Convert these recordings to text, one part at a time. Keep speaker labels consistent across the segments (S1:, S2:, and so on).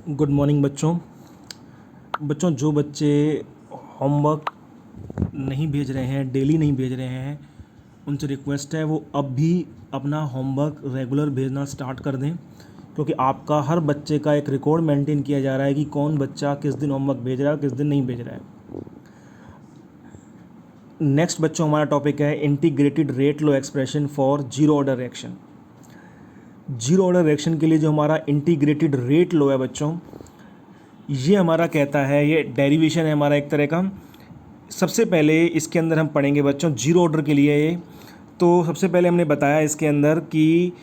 S1: Good morning बच्चों। जो बच्चे होमवर्क नहीं भेज रहे हैं, डेली नहीं भेज रहे हैं, उनसे रिक्वेस्ट है वो अब भी अपना होमवर्क रेगुलर भेजना स्टार्ट कर दें, क्योंकि आपका हर बच्चे का एक रिकॉर्ड मेंटेन किया जा रहा है कि कौन बच्चा किस दिन होमवर्क भेज रहा है और किस दिन नहीं भेज रहा है। नेक्स्ट बच्चों हमारा टॉपिक है integrated rate low expression for zero order reaction. Zero order reaction के लिए जो हमारा इंटीग्रेटेड रेट लो है बच्चों, ये हमारा कहता है, ये डेरिवेशन है हमारा एक तरह का। सबसे पहले इसके अंदर हम पढ़ेंगे बच्चों जीरो ऑर्डर के लिए ये। तो सबसे पहले हमने बताया इसके अंदर कि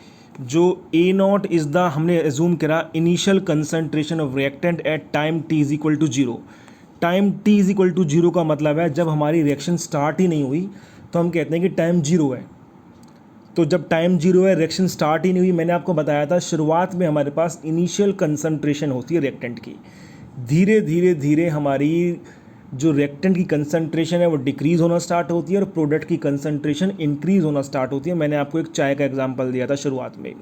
S1: जो ए नॉट इज़ द, हमने एज्यूम करा initial concentration of reactant at time T is equal to zero. Time T is equal to zero का मतलब है जब हमारी रिएक्शन स्टार्ट ही नहीं हुई तो हम कहते हैं कि टाइम जीरो है। तो जब टाइम जीरो है, रिएक्शन स्टार्ट ही नहीं हुई, मैंने आपको बताया था शुरुआत में हमारे पास इनिशियल कंसंट्रेशन होती है रिएक्टेंट की। धीरे धीरे धीरे हमारी जो रिएक्टेंट की कंसंट्रेशन है वो डिक्रीज़ होना स्टार्ट होती है और प्रोडक्ट की कंसंट्रेशन इंक्रीज़ होना स्टार्ट होती है। मैंने आपको एक चाय का एग्जांपल दिया था शुरुआत में।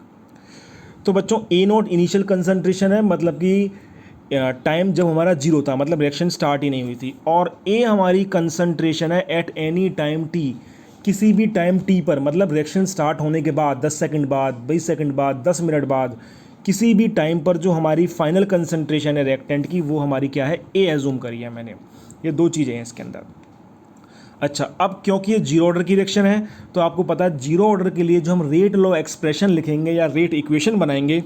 S1: तो बच्चों ए नॉट इनिशियल कंसंट्रेशन है, मतलब कि टाइम जब हमारा जीरो था, मतलब रिएक्शन स्टार्ट ही नहीं हुई थी। और ए हमारी कंसंट्रेशन है एट एनी टाइम टी, किसी भी टाइम टी पर, मतलब रिएक्शन स्टार्ट होने के बाद 10 सेकंड बाद, 20 सेकंड बाद, 10 मिनट बाद, किसी भी टाइम पर जो हमारी फाइनल कंसंट्रेशन है रिएक्टेंट की, वो हमारी क्या है, ए एज्यूम करी है मैंने। ये दो चीज़ें हैं इसके अंदर। अच्छा, अब क्योंकि ये जीरो ऑर्डर की रिएक्शन है तो आपको पता है जीरो ऑर्डर के लिए जो हम रेट लॉ एक्सप्रेशन लिखेंगे या रेट इक्वेशन बनाएंगे,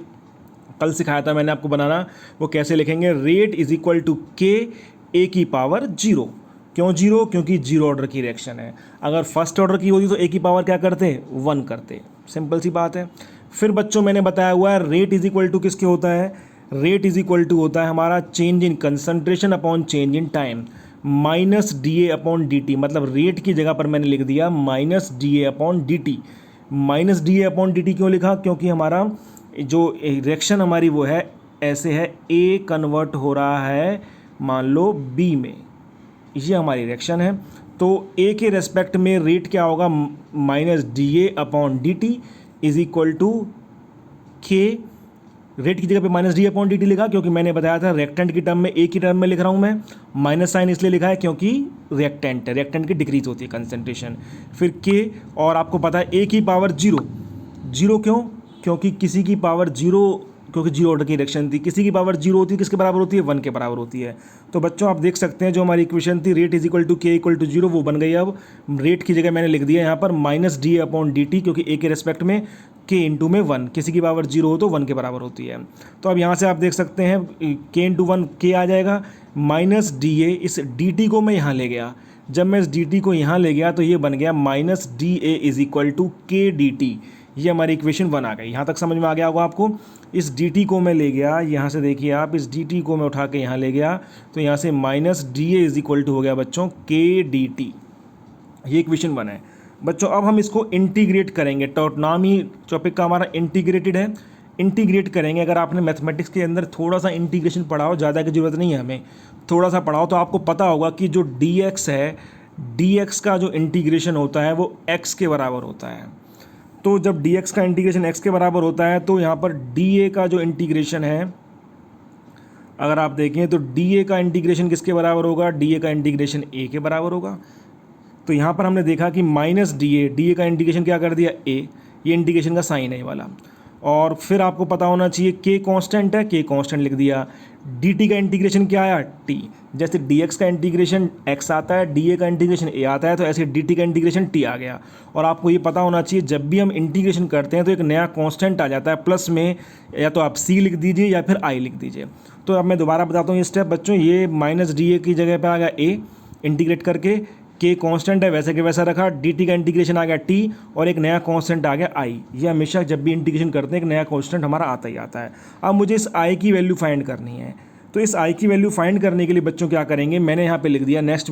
S1: कल सिखाया था मैंने आपको बनाना, वो कैसे लिखेंगे, रेट इज इक्वल टू के ए की पावर जीरो। क्यों जीरो? क्योंकि जीरो ऑर्डर की रिएक्शन है। अगर फर्स्ट ऑर्डर की होती तो ए की पावर क्या करते, 1 करते। सिंपल सी बात है। फिर बच्चों मैंने बताया हुआ है रेट इज इक्वल टू किसके होता है, रेट इज इक्वल टू होता है हमारा change in concentration upon change in time minus D A upon D T. मतलब रेट की जगह पर मैंने लिख दिया minus D A upon D T. Minus D A upon D T क्यों लिखा? क्योंकि हमारा जो रिएक्शन हमारी वो है ऐसे है, ए कन्वर्ट हो रहा है मान लो बी में, ये हमारी रिएक्शन है। तो ए के रेस्पेक्ट में रेट क्या होगा, minus D A upon D T is equal to K. Rate की जगह पे minus D upon D T लिखा क्योंकि मैंने बताया था रिएक्टेंट की टर्म में, ए की टर्म में लिख रहा हूँ मैं। माइनस साइन इसलिए लिखा है क्योंकि रिएक्टेंट है, रिएक्टेंट की डिक्रीज होती है कंसंट्रेशन। फिर के, और आपको पता है ए की पावर जीरो। जीरो क्यों? क्योंकि किसी की पावर जीरो, क्योंकि जीरो ऑर्डर की रिएक्शन थी, किसी की पावर जीरो होती है किसके बराबर होती है, 1 के बराबर होती है। तो बच्चों आप देख सकते हैं जो हमारी इक्वेशन थी रेट इज इक्वल टू के इक्वल टू जीरो, वो बन गई। अब रेट की जगह मैंने लिख दिया यहाँ पर minus D upon D T, क्योंकि ए के रेस्पेक्ट में के इंटू में 1, किसी की पावर जीरो हो तो 1 के बराबर होती है। तो अब यहाँ से आप देख सकते हैं के इंटू 1 के आ जाएगा, माइनस डी ए, इस डी टी को मैं यहाँ ले गया। जब मैं इस डी टी को यहाँ ले गया तो ये बन गया minus D A is equal to K D T. ये हमारी इक्वेशन 1 आ गई। यहाँ तक समझ में आ गया होगा आपको। इस डी टी को मैं ले गया यहाँ से, देखिए आप, इस डी टी को मैं उठा के यहाँ ले गया तो यहाँ से minus D A is equal to हो गया बच्चों के डी टी। ये इक्वेशन 1 है बच्चों। अब हम इसको इंटीग्रेट करेंगे, नाम ही टॉपिक का हमारा इंटीग्रेटेड है। इंटीग्रेट करेंगे, अगर आपने मैथमेटिक्स के अंदर थोड़ा सा इंटीग्रेशन पढ़ा हो, ज़्यादा की ज़रूरत नहीं है हमें, थोड़ा सा पढ़ाओ तो आपको पता होगा कि जो डी एक्स है, डी एक्स का जो इंटीग्रेशन होता है वो एक्स के बराबर होता है। तो जब dx का इंटीग्रेशन x के बराबर होता है तो यहाँ पर dA का जो इंटीग्रेशन है, अगर आप देखें तो dA का इंटीग्रेशन किसके बराबर होगा, dA का इंटीग्रेशन a के बराबर होगा। तो यहाँ पर हमने देखा कि माइनस डी ए का इंटीग्रेशन क्या कर दिया, a, ये इंटीग्रेशन का साइन है ये वाला। और फिर आपको पता होना चाहिए k कांस्टेंट है, k कांस्टेंट लिख दिया। dt का इंटीग्रेशन क्या आया, t। जैसे dx का इंटीग्रेशन x आता है, dA का इंटीग्रेशन a आता है, तो ऐसे dt का इंटीग्रेशन t आ गया। और आपको ये पता होना चाहिए जब भी हम इंटीग्रेशन करते हैं तो एक नया कांस्टेंट आ जाता है प्लस में, या तो आप c लिख दीजिए या फिर i लिख दीजिए। तो अब मैं दोबारा बताता हूँ ये स्टेप बच्चों। ये माइनस डी ए की जगह पर आ गया a, इंटीग्रेट करके के कांस्टेंट है वैसे के वैसा रखा, dt का इंटीग्रेशन आ गया t और एक नया कांस्टेंट आ गया i। ये हमेशा जब भी इंटीग्रेशन करते हैं एक नया कांस्टेंट हमारा आता ही आता है। अब मुझे इस i की वैल्यू फाइंड करनी है। तो इस i की वैल्यू फाइंड करने के लिए बच्चों क्या करेंगे, मैंने यहाँ पे लिख दिया नेक्स्ट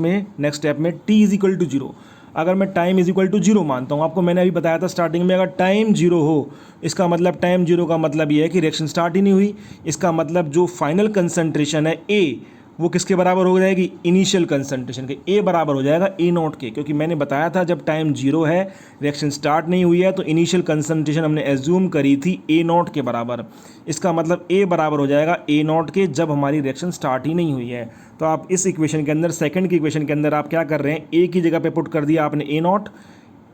S1: स्टेप में t is equal to zero. अगर मैं time is equal to zero मानता हूँ, आपको मैंने अभी बताया था स्टार्टिंग में, अगर टाइम जीरो हो इसका मतलब, टाइम जीरो का मतलब ये है कि रिएक्शन स्टार्ट ही नहीं हुई। इसका मतलब जो फाइनल कंसंट्रेशन है ए वो किसके बराबर हो जाएगी, इनिशियल कंसंट्रेशन के, ए बराबर हो जाएगा ए नॉट के, क्योंकि मैंने बताया था जब टाइम 0 है, रिएक्शन स्टार्ट नहीं हुई है, तो इनिशियल कंसंट्रेशन हमने एज्यूम करी थी ए नॉट के बराबर। इसका मतलब ए बराबर हो जाएगा ए नॉट के जब हमारी रिएक्शन स्टार्ट ही नहीं हुई है। तो आप इस इक्वेशन के अंदर, सेकंड की इक्वेशन के अंदर आप क्या कर रहे हैं, ए की जगह पे पुट कर दिया आपने ए नॉट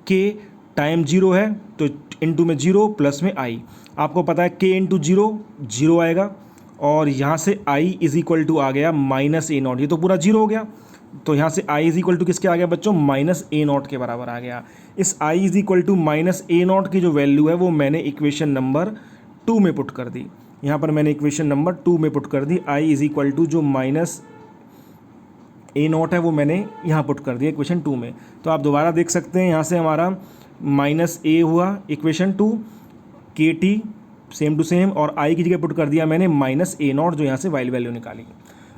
S1: के, टाइम 0 है तो इनटू में 0 प्लस में आई, आपको पता है के इंटू 0 0 आएगा, और यहाँ से i इज इक्वल टू आ गया माइनस ए नॉट, ये तो पूरा 0 हो गया, तो यहाँ से i इज इक्वल टू किसके आ गया बच्चों, माइनस ए नॉट के बराबर आ गया। इस i is equal to minus A naught की जो वैल्यू है वो मैंने इक्वेशन नंबर 2 में पुट कर दी। यहाँ पर मैंने इक्वेशन नंबर 2 में पुट कर दी, i इज इक्वल टू जो माइनस ए नॉट है वो मैंने यहाँ पुट कर दिया इक्वेशन 2 में। तो आप दोबारा देख सकते हैं, यहाँ से हमारा माइनस ए हुआ इक्वेशन 2, के टी सेम टू सेम, और आई की जगह पुट कर दिया मैंने माइनस ए नॉट, जो यहाँ से वाइल वैल्यू निकाली।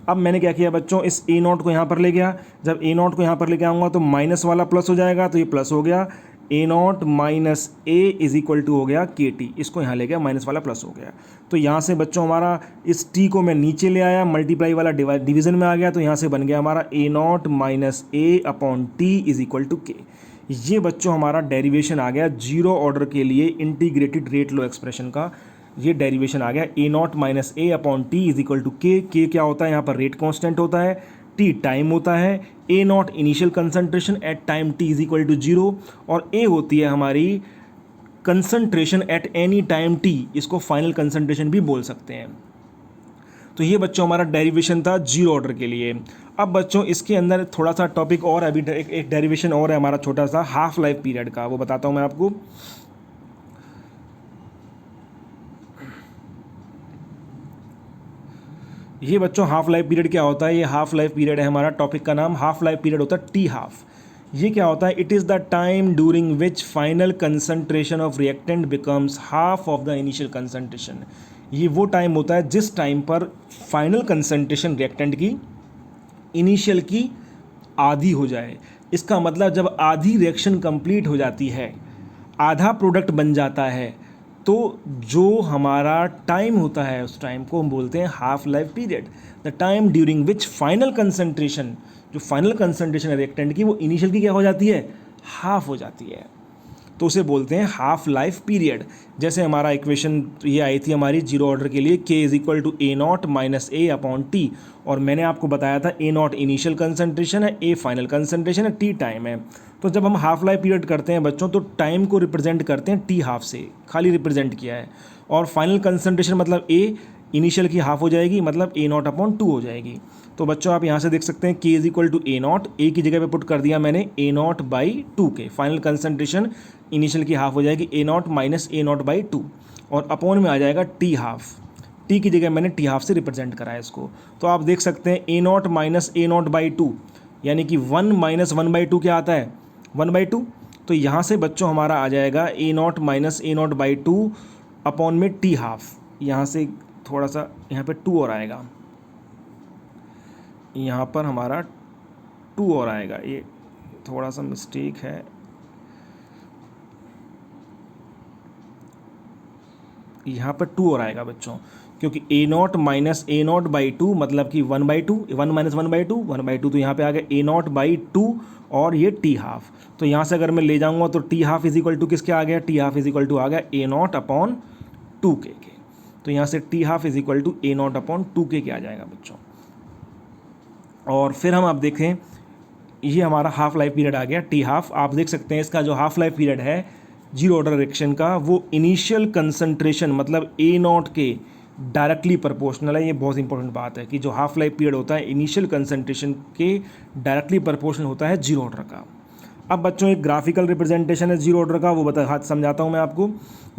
S1: अब मैंने क्या किया बच्चों, इस ए नॉट को यहाँ पर ले गया, जब ए नॉट को यहाँ पर लेके आऊँगा तो माइनस वाला प्लस हो जाएगा, तो ये प्लस हो गया, A naught minus A is equal to हो गया के टी, इसको यहाँ ले गया, माइनस वाला प्लस हो गया। तो यहाँ से बच्चों हमारा इस टी को मैं नीचे ले आया, मल्टीप्लाई वाला डिवीजन में आ गया, तो यहाँ से बन गया हमारा A naught minus A upon T is equal to K. ये बच्चों हमारा डेरिवेशन आ गया जीरो ऑर्डर के लिए इंटीग्रेटेड रेट लो एक्सप्रेशन का, ये डेरिवेशन आ गया A naught minus A upon T is equal to K. K क्या होता है यहाँ पर, रेट कांस्टेंट होता है, टी टाइम होता है, A naught initial concentration at time T is equal to 0, और ए होती है हमारी concentration at any time T, इसको फाइनल कंसंट्रेशन भी बोल सकते हैं। तो ये बच्चों हमारा डेरिवेशन था जीरो ऑर्डर के लिए। अब बच्चों इसके अंदर थोड़ा सा टॉपिक और, अभी एक डेरिवेशन और है हमारा छोटा सा हाफ लाइफ पीरियड का, वो बताता हूँ मैं आपको। ये बच्चों हाफ लाइफ पीरियड क्या होता है, ये हाफ लाइफ पीरियड है हमारा, टॉपिक का नाम हाफ लाइफ पीरियड होता है टी हाफ। ये क्या होता है, it is the time during which final concentration of reactant becomes half of the initial concentration. ये वो टाइम होता है जिस टाइम पर फाइनल कंसंट्रेशन रिएक्टेंट की इनिशियल की आधी हो जाए। इसका मतलब जब आधी रिएक्शन कंप्लीट हो जाती है, आधा प्रोडक्ट बन जाता है, तो जो हमारा टाइम होता है उस टाइम को हम बोलते हैं half life period. The time during which final concentration, जो फाइनल कंसंट्रेशन है रिएक्टेंट की, वो इनिशियल की क्या हो जाती है, हाफ हो जाती है, तो उसे बोलते हैं हाफ लाइफ पीरियड। जैसे हमारा इक्वेशन ये आई थी हमारी जीरो ऑर्डर के लिए, K is equal to A naught minus A upon T, और मैंने आपको बताया था ए नॉट इनिशियल कंसंट्रेशन है, ए फाइनल कंसंट्रेशन है, टी टाइम है। तो जब हम हाफ लाइफ पीरियड करते हैं बच्चों, तो टाइम को रिप्रेजेंट करते हैं टी हाफ से, खाली रिप्रेजेंट किया है, और फाइनल कंसंट्रेशन मतलब ए इनिशियल की हाफ हो जाएगी, मतलब ए नॉट अपॉन 2 हो जाएगी। तो बच्चों आप यहाँ से देख सकते हैं K is equal to A naught, A की जगह पे पुट कर दिया मैंने ए naught by 2 K, final concentration initial की हाफ हो जाएगी A naught minus A naught by 2, और अपॉन में आ जाएगा टी हाफ, टी की जगह मैंने टी हाफ से रिप्रेजेंट करा है इसको। तो आप देख सकते हैं A naught minus A naught by 2, यानी कि 1 माइनस 1 बाई 2 क्या आता है, 1 बाई 2। तो यहाँ से बच्चों हमारा आ जाएगा A naught minus A naught by 2 upon में टी हाफ, यहाँ से थोड़ा सा यहाँ पे 2 और आएगा, यहाँ पर हमारा 2 और आएगा, ये थोड़ा सा मिस्टेक है, यहाँ पर 2 और आएगा बच्चों, क्योंकि A naught minus A naught by 2 मतलब कि 1 बाई 2, 1 माइनस 1 बाई 2, 1 बाई 2, तो यहाँ पे आ गया ए नॉट बाई 2 और ये टी हाफ। तो यहाँ से अगर मैं ले जाऊँगा तो T half is equal to किसके आ गया, T half is equal to आ गया ए नॉट अपॉन 2 के। तो यहाँ से T half is equal to A naught upon 2 K आ जाएगा बच्चों। और फिर हम आप देखें, ये हमारा हाफ लाइफ पीरियड आ गया टी हाफ। आप देख सकते हैं इसका जो हाफ लाइफ पीरियड है जीरो ऑर्डर रिएक्शन का, वो इनिशियल कंसंट्रेशन मतलब ए नॉट के डायरेक्टली प्रोपोर्शनल है। ये बहुत इंपॉर्टेंट बात है कि जो हाफ लाइफ पीरियड होता है इनिशियल कंसंट्रेशन के डायरेक्टली प्रोपोर्शनल होता है जीरो ऑर्डर का। अब बच्चों एक ग्राफिकल रिप्रेजेंटेशन है जीरो ऑर्डर का, वो समझाता हूँ मैं आपको।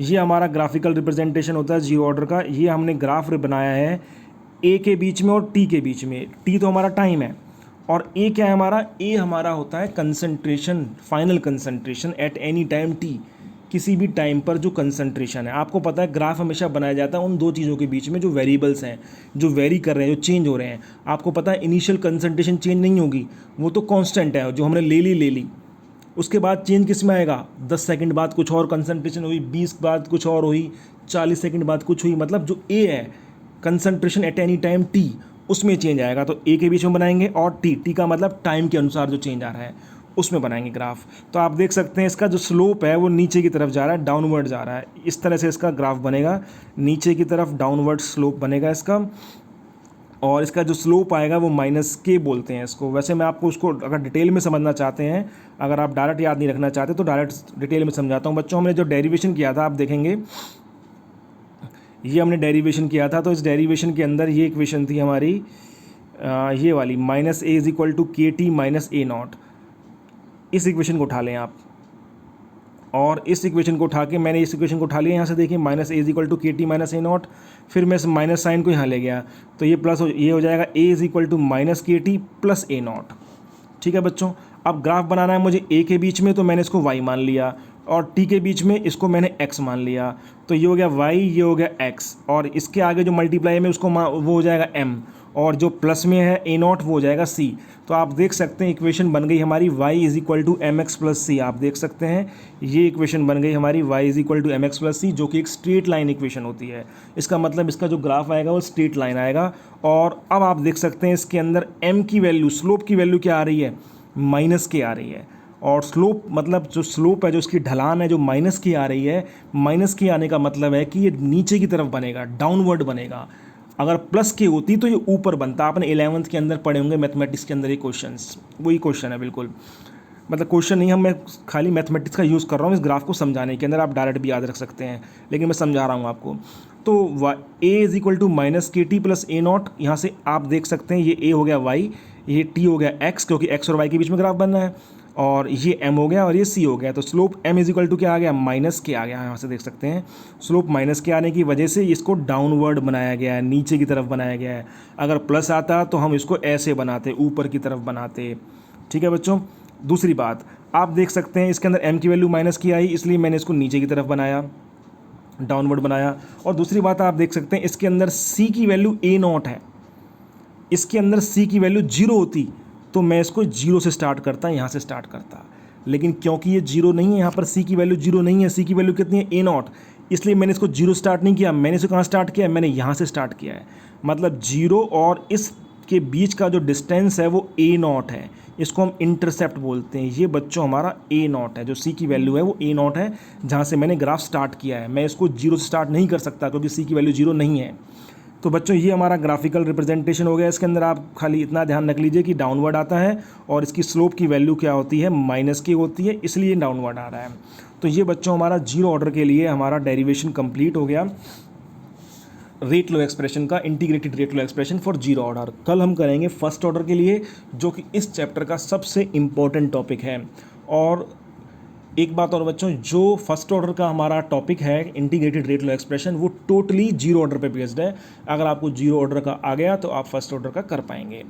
S1: ये हमारा ग्राफिकल रिप्रेजेंटेशन होता है जीरो ऑर्डर का। ये हमने ग्राफ बनाया है ए के बीच में और टी के बीच में। टी तो हमारा टाइम है और ए क्या है हमारा, ए हमारा होता है concentration, final concentration at any time T, किसी भी टाइम पर जो कंसंट्रेशन है। आपको पता है ग्राफ हमेशा बनाया जाता है उन दो चीज़ों के बीच में जो वेरिएबल्स हैं, जो वेरी कर रहे हैं, जो चेंज हो रहे हैं। आपको पता है इनिशियल कंसंट्रेशन चेंज नहीं होगी, वो तो कांस्टेंट है, जो हमने ले ली। उसके बाद चेंज किस में आएगा, 10 सेकंड बाद कुछ और कंसंट्रेशन हुई, 20 बाद कुछ और हुई, 40 सेकंड बाद कुछ हुई। मतलब जो ए है concentration at any time T, उसमें चेंज आएगा तो ए के बीच में बनाएंगे, और टी का मतलब टाइम के अनुसार जो चेंज आ रहा है उसमें बनाएंगे ग्राफ। तो आप देख सकते हैं इसका जो स्लोप है वो नीचे की तरफ जा रहा है, डाउनवर्ड जा रहा है। इस तरह से इसका ग्राफ बनेगा, नीचे की तरफ डाउनवर्ड स्लोप बनेगा इसका, और इसका जो स्लोप आएगा वो माइनस के बोलते हैं इसको। वैसे मैं आपको उसको अगर डिटेल में समझना चाहते हैं, अगर आप डायरेक्ट याद नहीं रखना चाहते तो डायरेक्ट डिटेल में समझाता हूँ बच्चों। हमने जो डेरिवेशन किया था आप देखेंगे, ये हमने डेरिवेशन किया था, तो इस डेरिवेशन के अंदर ये इक्वेशन थी हमारी ये वाली, minus A is equal to K T minus A naught. इस इक्वेशन को उठा लें आप, और इस इक्वेशन को उठा के मैंने इस इक्वेशन को उठा लिया यहाँ से, देखिए minus A is equal to K T minus A naught, फिर मैं इस माइनस साइन को यहाँ ले गया तो ये प्लस ये हो जाएगा ए इज इक्वल टू माइनस के टी प्लस ए नॉट। ठीक है बच्चों, अब ग्राफ बनाना है मुझे ए के बीच में, तो मैंने इसको वाई मान लिया, और टी के बीच में इसको मैंने एक्स मान लिया, तो ये हो गया वाई, ये हो गया एक्स, और इसके आगे जो मल्टीप्लाई में उसको वो हो जाएगा एम, और जो प्लस में है ए नॉट वो हो जाएगा सी। तो आप देख सकते हैं इक्वेशन बन गई हमारी y is equal to M X plus C. आप देख सकते हैं ये इक्वेशन बन गई हमारी y is equal to M X plus C, जो कि एक स्ट्रेट लाइन इक्वेशन होती है। इसका मतलब इसका जो ग्राफ आएगा वो स्ट्रेट लाइन आएगा। और अब आप देख सकते हैं इसके अंदर m की वैल्यू, स्लोप की वैल्यू क्या आ रही है, माइनस के आ रही है, और स्लोप मतलब जो स्लोप है, जो इसकी ढलान है, जो माइनस की आ रही है, माइनस के आने का मतलब है कि ये नीचे की तरफ बनेगा, डाउनवर्ड बनेगा। अगर प्लस की होती तो ये ऊपर बनता। आपने 11th के अंदर पढ़े होंगे मैथमेटिक्स के अंदर ये क्वेश्चंस, वही क्वेश्चन है बिल्कुल। मतलब क्वेश्चन नहीं, मैं खाली मैथमेटिक्स का यूज़ कर रहा हूँ इस ग्राफ को समझाने के अंदर, आप डायरेक्ट भी याद रख सकते हैं, लेकिन मैं समझा रहा हूँ आपको। तो ए इज इक्वल टू माइनस के टी प्लस ए नॉट, यहाँ से आप देख सकते हैं ये ए हो गया वाई, ये टी हो गया एक्स, क्योंकि एक्स और वाई के बीच में ग्राफ बनना है, और ये m हो गया और ये c हो गया। तो slope m is equal to क्या आ गया, माइनस के आ गया। यहाँ से देख सकते हैं स्लोप माइनस के आने की वजह से इसको डाउनवर्ड बनाया गया है, नीचे की तरफ बनाया गया है। अगर प्लस आता तो हम इसको ऐसे बनाते, ऊपर की तरफ बनाते। ठीक है बच्चों, दूसरी बात आप देख सकते हैं इसके अंदर m की वैल्यू माइनस की आई, इसलिए मैंने इसको नीचे की तरफ बनाया, डाउनवर्ड बनाया। और दूसरी बात आप देख सकते हैं इसके अंदर c की वैल्यू a नॉट है, इसके अंदर c की वैल्यू 0 होती तो मैं इसको 0 से स्टार्ट करता, यहाँ से स्टार्ट करता, लेकिन क्योंकि ये 0 नहीं है, यहाँ पर c की वैल्यू 0 नहीं है, c की वैल्यू कितनी है a नॉट, इसलिए मैंने इसको 0 स्टार्ट नहीं किया, मैंने इसको कहाँ स्टार्ट किया है, मैंने यहाँ से स्टार्ट किया है। मतलब 0 और इस के बीच का जो डिस्टेंस है वो a नॉट है, इसको हम इंटरसेप्ट बोलते हैं। ये बच्चों हमारा a नॉट है, जो c की वैल्यू है वो a नॉट है, जहाँ से मैंने ग्राफ स्टार्ट किया है। मैं इसको 0 से स्टार्ट नहीं कर सकता क्योंकि c की वैल्यू 0 नहीं है। तो बच्चों ये हमारा ग्राफिकल रिप्रेजेंटेशन हो गया। इसके अंदर आप खाली इतना ध्यान रख लीजिए कि डाउनवर्ड आता है और इसकी स्लोप की वैल्यू क्या होती है, माइनस की होती है, इसलिए डाउनवर्ड आ रहा है। तो ये बच्चों हमारा जीरो ऑर्डर के लिए हमारा डेरिवेशन कंप्लीट हो गया, रेट लो एक्सप्रेशन का, integrated rate low expression for zero order. कल हम करेंगे फर्स्ट ऑर्डर के लिए, जो कि इस चैप्टर का सबसे इम्पोर्टेंट टॉपिक है। और एक बात और बच्चों, जो फर्स्ट ऑर्डर का हमारा टॉपिक है इंटीग्रेटेड रेट लो एक्सप्रेशन, वो टोटली जीरो ऑर्डर पे बेस्ड है। अगर आपको जीरो ऑर्डर का आ गया तो आप फर्स्ट ऑर्डर का कर पाएंगे।